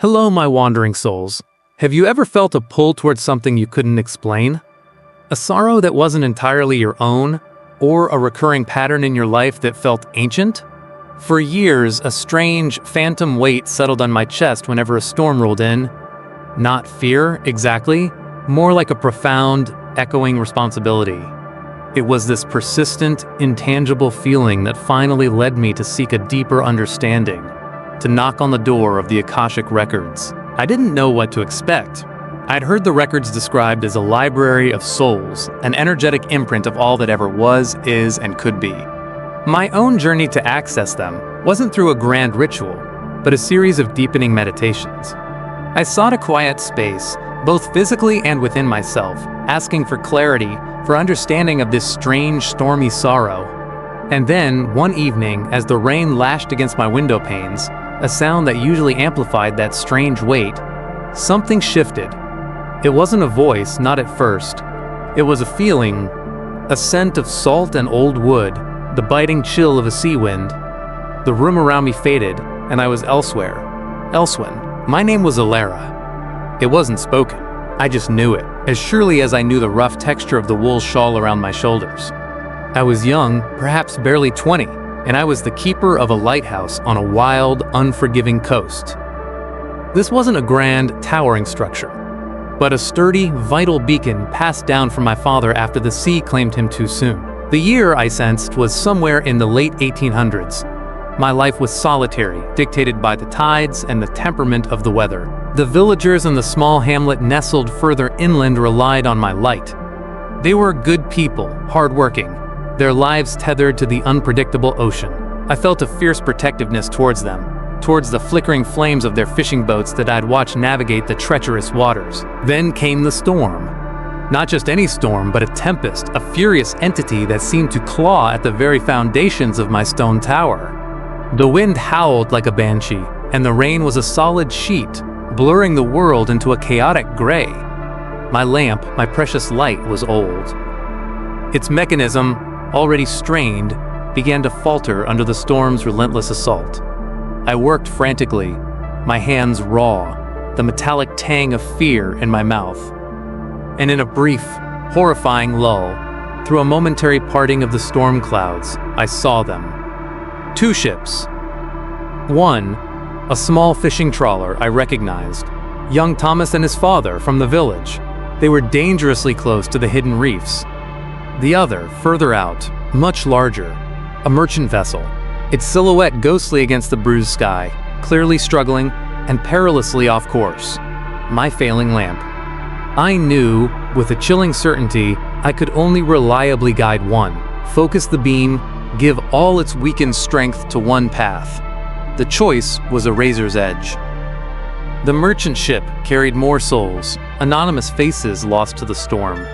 Hello, my wandering souls. Have you ever felt a pull towards something you couldn't explain? A sorrow that wasn't entirely your own, or a recurring pattern in your life that felt ancient? For years, a strange, phantom weight settled on my chest whenever a storm rolled in. Not fear, exactly, more like a profound, echoing responsibility. It was this persistent, intangible feeling that finally led me to seek a deeper understanding, to knock on the door of the Akashic Records. I didn't know what to expect. I'd heard the records described as a library of souls, an energetic imprint of all that ever was, is, and could be. My own journey to access them wasn't through a grand ritual, but a series of deepening meditations. I sought a quiet space, both physically and within myself, asking for clarity, for understanding of this strange, stormy sorrow. And then, one evening, as the rain lashed against my window panes, a sound that usually amplified that strange weight, something shifted. It wasn't a voice, not at first. It was a feeling, a scent of salt and old wood, the biting chill of a sea wind. The room around me faded, and I was elsewhere. Elsewhen. My name was Elara. It wasn't spoken. I just knew it, as surely as I knew the rough texture of the wool shawl around my shoulders. I was young, perhaps barely 20, and I was the keeper of a lighthouse on a wild, unforgiving coast. This wasn't a grand, towering structure, but a sturdy, vital beacon passed down from my father after the sea claimed him too soon. The year, I sensed, was somewhere in the late 1800s. My life was solitary, dictated by the tides and the temperament of the weather. The villagers in the small hamlet nestled further inland relied on my light. They were good people, hardworking, their lives tethered to the unpredictable ocean. I felt a fierce protectiveness towards them, towards the flickering flames of their fishing boats that I'd watched navigate the treacherous waters. Then came the storm. Not just any storm, but a tempest, a furious entity that seemed to claw at the very foundations of my stone tower. The wind howled like a banshee, and the rain was a solid sheet, blurring the world into a chaotic gray. My lamp, my precious light, was old. Its mechanism, already strained, began to falter under the storm's relentless assault. I worked frantically, my hands raw, the metallic tang of fear in my mouth. And in a brief, horrifying lull, through a momentary parting of the storm clouds, I saw them. Two ships. One, a small fishing trawler I recognized, young Thomas and his father from the village. They were dangerously close to the hidden reefs. The other, further out, much larger, a merchant vessel, its silhouette ghostly against the bruised sky, clearly struggling and perilously off course. My failing lamp. I knew, with a chilling certainty, I could only reliably guide one, focus the beam, give all its weakened strength to one path. The choice was a razor's edge. The merchant ship carried more souls, anonymous faces lost to the storm.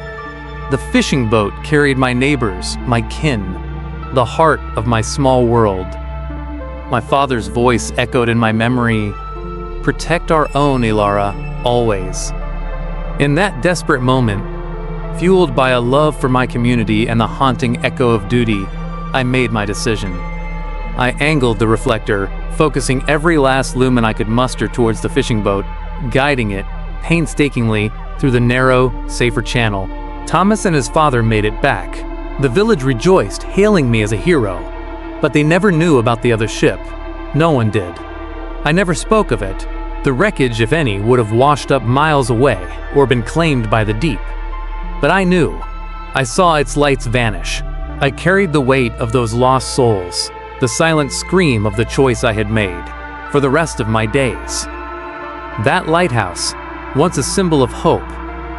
The fishing boat carried my neighbors, my kin, the heart of my small world. My father's voice echoed in my memory, "Protect our own, Elara, always." In that desperate moment, fueled by a love for my community and the haunting echo of duty, I made my decision. I angled the reflector, focusing every last lumen I could muster towards the fishing boat, guiding it, painstakingly, through the narrow, safer channel. Thomas and his father made it back. The village rejoiced, hailing me as a hero. But they never knew about the other ship. No one did. I never spoke of it. The wreckage, if any, would have washed up miles away, or been claimed by the deep. But I knew. I saw its lights vanish. I carried the weight of those lost souls, the silent scream of the choice I had made, for the rest of my days. That lighthouse, once a symbol of hope,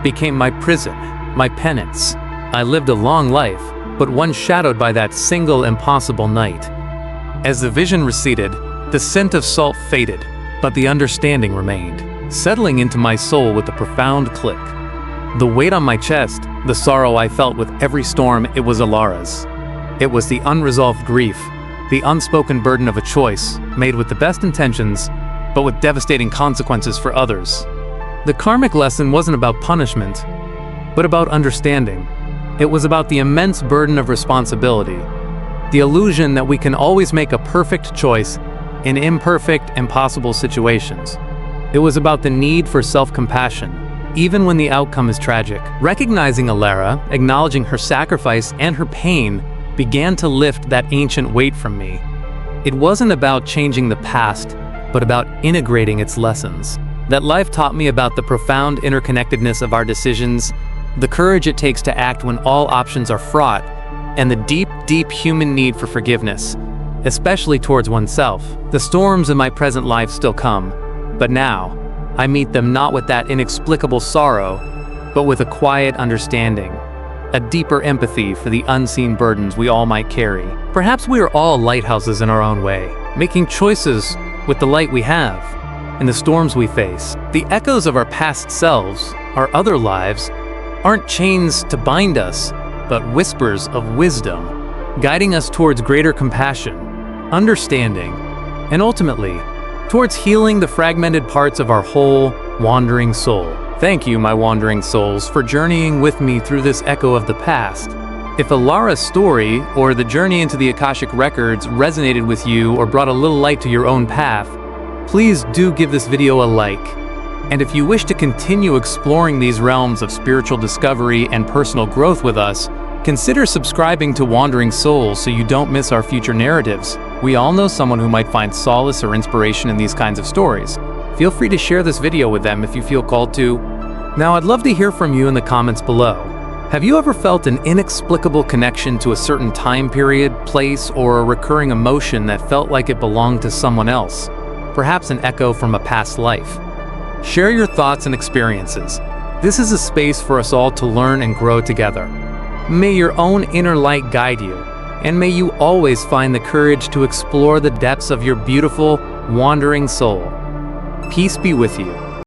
became my prison, my penance. I lived a long life, but one shadowed by that single impossible night. As the vision receded, the scent of salt faded, but the understanding remained, settling into my soul with a profound click. The weight on my chest, the sorrow I felt with every storm, it was Elara's. It was the unresolved grief, the unspoken burden of a choice, made with the best intentions, but with devastating consequences for others. The karmic lesson wasn't about punishment, but about understanding. It was about the immense burden of responsibility, the illusion that we can always make a perfect choice in imperfect, impossible situations. It was about the need for self-compassion, even when the outcome is tragic. Recognizing Elara, acknowledging her sacrifice and her pain, began to lift that ancient weight from me. It wasn't about changing the past, but about integrating its lessons. That life taught me about the profound interconnectedness of our decisions, the courage it takes to act when all options are fraught, and the deep, deep human need for forgiveness, especially towards oneself. The storms in my present life still come, but now, I meet them not with that inexplicable sorrow, but with a quiet understanding, a deeper empathy for the unseen burdens we all might carry. Perhaps we are all lighthouses in our own way, making choices with the light we have. In the storms we face, the echoes of our past selves, our other lives, aren't chains to bind us, but whispers of wisdom, guiding us towards greater compassion, understanding, and ultimately, towards healing the fragmented parts of our whole, wandering soul. Thank you, my wandering souls, for journeying with me through this echo of the past. If Elara's story, or the journey into the Akashic Records, resonated with you or brought a little light to your own path, please do give this video a like. And if you wish to continue exploring these realms of spiritual discovery and personal growth with us, consider subscribing to Wandering Souls so you don't miss our future narratives. We all know someone who might find solace or inspiration in these kinds of stories. Feel free to share this video with them if you feel called to. Now, I'd love to hear from you in the comments below. Have you ever felt an inexplicable connection to a certain time period, place, or a recurring emotion that felt like it belonged to someone else? Perhaps an echo from a past life. Share your thoughts and experiences. This is a space for us all to learn and grow together. May your own inner light guide you, and may you always find the courage to explore the depths of your beautiful, wandering soul. Peace be with you.